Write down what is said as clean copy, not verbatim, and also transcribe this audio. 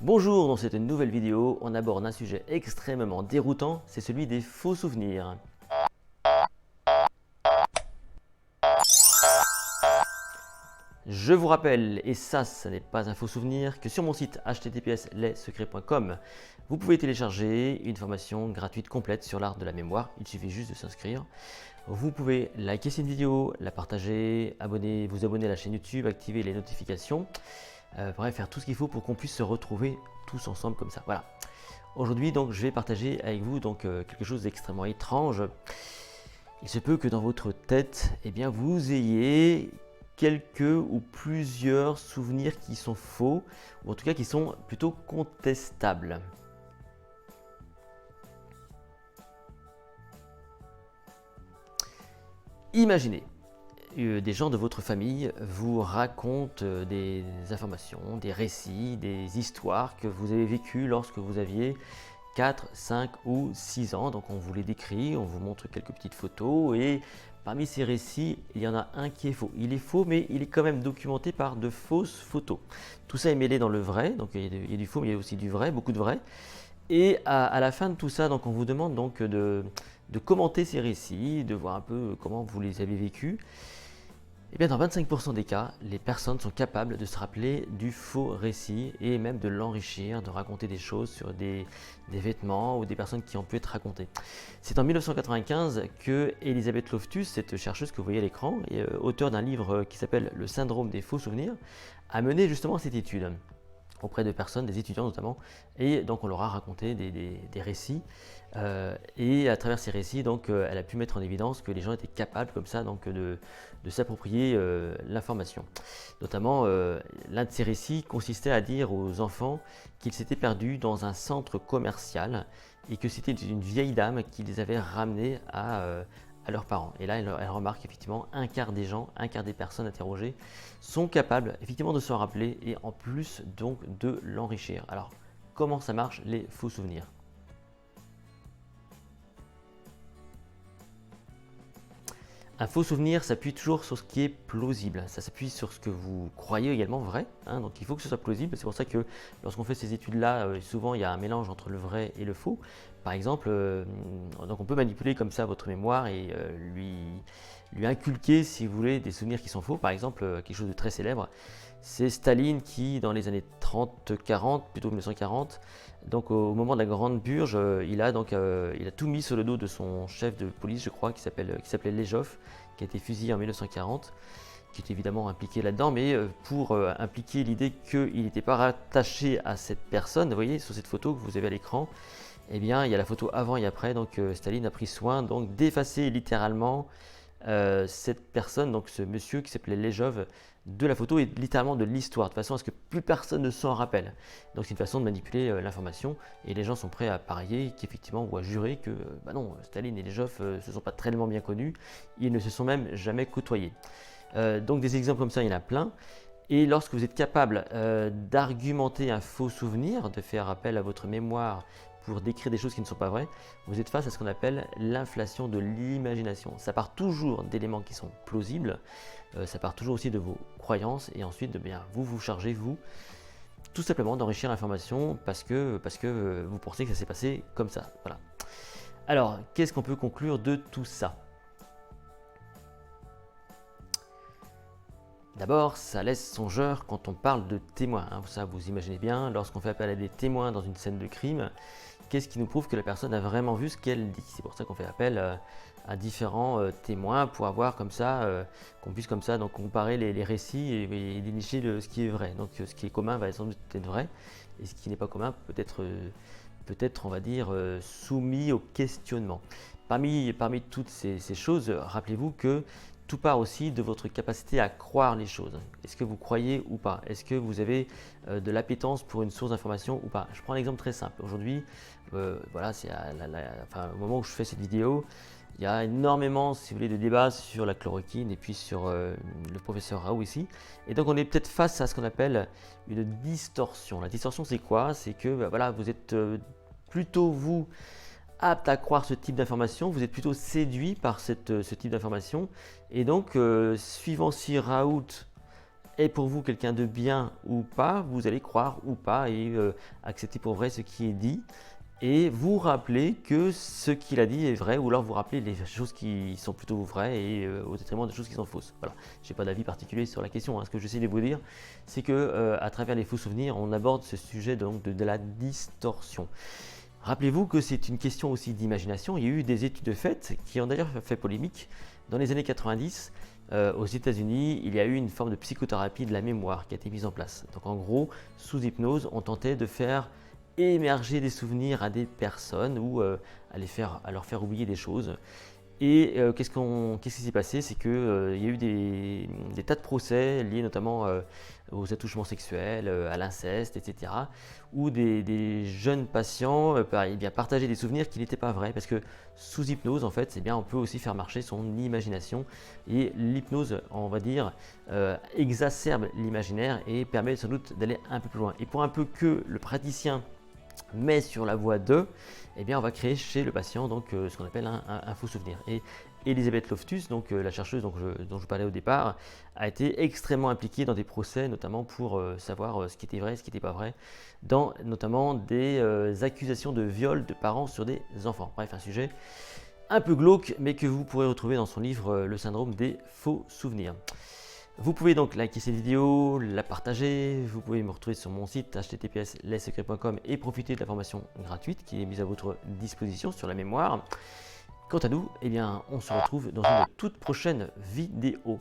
Bonjour, dans cette nouvelle vidéo, on aborde un sujet extrêmement déroutant, c'est celui des faux souvenirs. Je vous rappelle, et ça n'est pas un faux souvenir, que sur mon site https://lessecrets.com, vous pouvez télécharger une formation gratuite complète sur l'art de la mémoire, il suffit juste de s'inscrire. Vous pouvez liker cette vidéo, la partager, vous abonner à la chaîne YouTube, activer les notifications, bref, faire tout ce qu'il faut pour qu'on puisse se retrouver tous ensemble comme ça. Voilà. Aujourd'hui, donc, je vais partager avec vous quelque chose d'extrêmement étrange. Il se peut que dans votre tête, eh bien, vous ayez quelques ou plusieurs souvenirs qui sont faux, ou en tout cas qui sont plutôt contestables. Imaginez, des gens de votre famille vous racontent des informations, des récits, des histoires que vous avez vécues lorsque vous aviez 4, 5 ou 6 ans. Donc on vous les décrit, on vous montre quelques petites photos et parmi ces récits, il y en a un qui est faux. Il est faux, mais il est quand même documenté par de fausses photos. Tout ça est mêlé dans le vrai, donc il y a du faux, mais il y a aussi du vrai, beaucoup de vrai. Et à la fin de tout ça, donc on vous demande donc de commenter ces récits, de voir un peu comment vous les avez vécus. Et bien dans 25% des cas, les personnes sont capables de se rappeler du faux récit et même de l'enrichir, de raconter des choses sur des vêtements ou des personnes qui ont pu être racontées. C'est en 1995 que Elisabeth Loftus, cette chercheuse que vous voyez à l'écran, et auteure d'un livre qui s'appelle Le syndrome des faux souvenirs, a mené justement cette étude auprès de personnes, des étudiants notamment, et donc on leur a raconté des récits, et à travers ces récits, donc elle a pu mettre en évidence que les gens étaient capables comme ça donc de s'approprier l'information. Notamment, l'un de ces récits consistait à dire aux enfants qu'ils s'étaient perdus dans un centre commercial et que c'était une vieille dame qui les avait ramenés à leurs parents. Et là, elle remarque effectivement un quart des gens, un quart des personnes interrogées sont capables effectivement de s'en rappeler et en plus donc de l'enrichir. Alors, comment ça marche les faux souvenirs ? Un faux souvenir s'appuie toujours sur ce qui est plausible, ça s'appuie sur ce que vous croyez également vrai, hein, donc il faut que ce soit plausible, c'est pour ça que lorsqu'on fait ces études-là, souvent il y a un mélange entre le vrai et le faux. Par exemple, donc on peut manipuler comme ça votre mémoire et lui inculquer, si vous voulez, des souvenirs qui sont faux. Par exemple, quelque chose de très célèbre, c'est Staline qui, dans les années 30-40, plutôt 1940, donc au moment de la Grande Purge, il a tout mis sur le dos de son chef de police, je crois, qui s'appelait Lejov, qui a été fusillé en 1940, qui est évidemment impliqué là-dedans, mais pour impliquer l'idée qu'il n'était pas rattaché à cette personne, vous voyez, sur cette photo que vous avez à l'écran, eh bien, il y a la photo avant et après, donc Staline a pris soin donc d'effacer littéralement cette personne, donc ce monsieur qui s'appelait Lejov, de la photo et littéralement de l'histoire, de façon à ce que plus personne ne s'en rappelle. Donc c'est une façon de manipuler l'information et les gens sont prêts à parier qu'effectivement ou à jurer que bah non, Staline et Lejov se sont pas tellement bien connus, ils ne se sont même jamais côtoyés. Donc des exemples comme ça, il y en a plein. Et lorsque vous êtes capable d'argumenter un faux souvenir, de faire appel à votre mémoire pour décrire des choses qui ne sont pas vraies, vous êtes face à ce qu'on appelle l'inflation de l'imagination. Ça part toujours d'éléments qui sont plausibles, ça part toujours aussi de vos croyances, et ensuite vous chargez, vous, tout simplement d'enrichir l'information parce que vous pensez que ça s'est passé comme ça. Voilà. Alors, qu'est-ce qu'on peut conclure de tout ça ? D'abord, ça laisse songeur quand on parle de témoins. Hein. Ça, vous imaginez bien, lorsqu'on fait appel à des témoins dans une scène de crime, qu'est-ce qui nous prouve que la personne a vraiment vu ce qu'elle dit? C'est pour ça qu'on fait appel à différents témoins pour avoir comme ça, qu'on puisse comme ça donc comparer les récits et dénicher ce qui est vrai. Donc ce qui est commun va sans doute être vrai et ce qui n'est pas commun peut-être on va dire soumis au questionnement. Parmi toutes ces choses, rappelez-vous que tout part aussi de votre capacité à croire les choses. Est-ce que vous croyez ou pas? Est-ce que vous avez de l'appétence pour une source d'information ou pas? Je prends un exemple très simple. Aujourd'hui, voilà, c'est au moment où je fais cette vidéo, il y a énormément, si vous voulez, de débats sur la chloroquine et puis sur le professeur Raoult ici. Et donc on est peut-être face à ce qu'on appelle une distorsion. La distorsion, c'est quoi? C'est que voilà, vous êtes plutôt vous apte à croire ce type d'information, vous êtes plutôt séduit par ce type d'information. Et donc, suivant si Raoult est pour vous quelqu'un de bien ou pas, vous allez croire ou pas et accepter pour vrai ce qui est dit. Et vous rappelez que ce qu'il a dit est vrai, ou alors vous rappelez les choses qui sont plutôt vraies et au détriment des choses qui sont fausses. Voilà, je n'ai pas d'avis particulier sur la question. Hein. Ce que j'essaie de vous dire, c'est que à travers les faux souvenirs, on aborde ce sujet donc de la distorsion. Rappelez-vous que c'est une question aussi d'imagination. Il y a eu des études faites qui ont d'ailleurs fait polémique. Dans les années 90, aux États-Unis, il y a eu une forme de psychothérapie de la mémoire qui a été mise en place. Donc en gros, sous hypnose, on tentait de faire émerger des souvenirs à des personnes ou à leur faire oublier des choses. Et qu'est-ce qui s'est passé? C'est qu'il y a eu des tas de procès liés notamment aux attouchements sexuels, à l'inceste, etc. où des jeunes patients partageaient des souvenirs qui n'étaient pas vrais. Parce que sous hypnose, en fait, on peut aussi faire marcher son imagination. Et l'hypnose, on va dire, exacerbe l'imaginaire et permet sans doute d'aller un peu plus loin. Et pour un peu que le praticien met sur la voie de, on va créer chez le patient donc, ce qu'on appelle un faux souvenir. Et Elisabeth Loftus, donc, la chercheuse dont je parlais au départ, a été extrêmement impliquée dans des procès, notamment pour savoir ce qui était vrai, ce qui n'était pas vrai, dans notamment des accusations de viol de parents sur des enfants. Bref, un sujet un peu glauque, mais que vous pourrez retrouver dans son livre Le syndrome des faux souvenirs. Vous pouvez donc liker cette vidéo, la partager, vous pouvez me retrouver sur mon site https://lessecrets.com et profiter de la formation gratuite qui est mise à votre disposition sur la mémoire. Quant à nous, on se retrouve dans une toute prochaine vidéo.